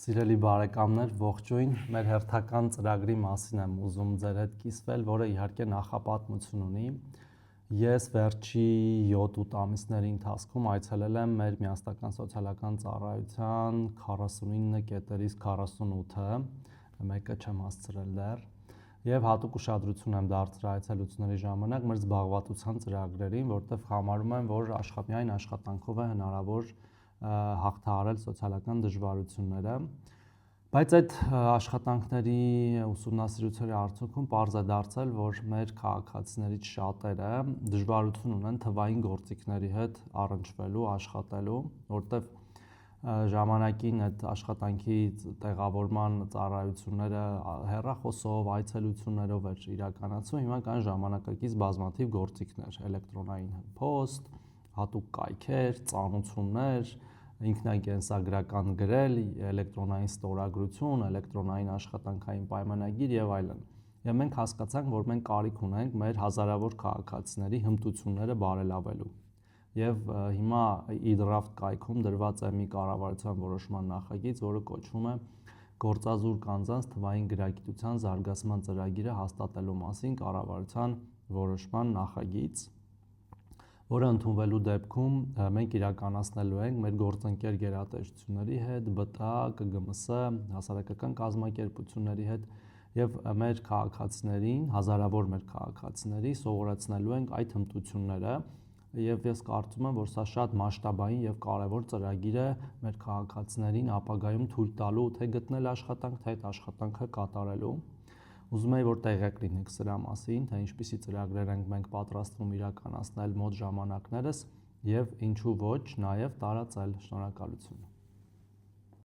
Սիրելի բարեկամներ, ողջույն, մեր հերթական ծրագրի մասին եմ ուզում ձեր հետ կիսվել, որը իհարկե նախապատմություն ունի։ Ես վերջի 7-8 ամիսների ընթացքում այցելել եմ մեր միասնական սոցիալական ծառայության 49 կետերից 48-ը, մեկը չեմ հասցրել դեռ, եւ հատուկ ուշադրություն եմ դարձրել այցելությունների ժամանակ մեր զբաղվածության ծրագրերին, որտեղ համարում եմ, որ միայն աշխատանքով է հնարավոր հաղթահարել սոցիալական դժվարությունները, բայց այդ աշխատանքների ուսումնասիրությունների արդյունքում պարզ է դարձել, որ մեր քաղաքացիներից շատերը դժվարություն ունեն թվային գործիքների հետ առնչվելու, աշխատելու, որտեղ ժամանակին այդ աշխատանքի տեղավորման ծառայությունները հեռախոսով, այցելություններով էր իրականացվում, հիմա կան ժամանակակից բազմաթիվ գործիքներ, էլեկտրոնային փոստ, հատուկ կայքեր, ծանուցումներ, ինքնակենսագրական գրել, էլեկտրոնային ստորագրություն, էլեկտրոնային աշխատանքային պայմանագիր եւ այլն։ Եվ մենք հասկացանք, որ մենք կարիք ունենք մեր հազարավոր քաղաքացիների հմտությունները բարելավելու։ Եվ հիմա e-draft կայքում դրված է մի կառավարության որոշման նախագիծ, որը կոչվում է Գործազուրկ անձանց թվային գրագիտության զարգացման ծրագիրը հաստատելու մասին կառավարության որոշման նախագիծ, որը ընդունվելու դեպքում մենք իրականացնելու ենք մեր գործընկեր գերատեսչությունների հետ, ԲՏԱ, ԿԳՄՍ, հասարակական կազմակերպությունների հետ եւ մեր քաղաքացիներին, հազարավոր մեր քաղաքացիների սովորեցնելու ենք այդ հմտությունները եւ ես կարծում եմ, որ սա շատ մասշտաբային եւ կարեւոր ծրագիր է մեր քաղաքացիներին ապագայում թույլ տալու թե գտնել աշխատանք, թե այդ աշխատանքը կատարելու։ Ուզում եի, որ տեղյակ լինեք սրա մասին, թե ինչպիսի ծրագրեր ենք մենք պատրաստվում իրականացնել մոտ ժամանակներս եւ ինչու ոչ, նաեւ տարածել։ Շնորհակալություն։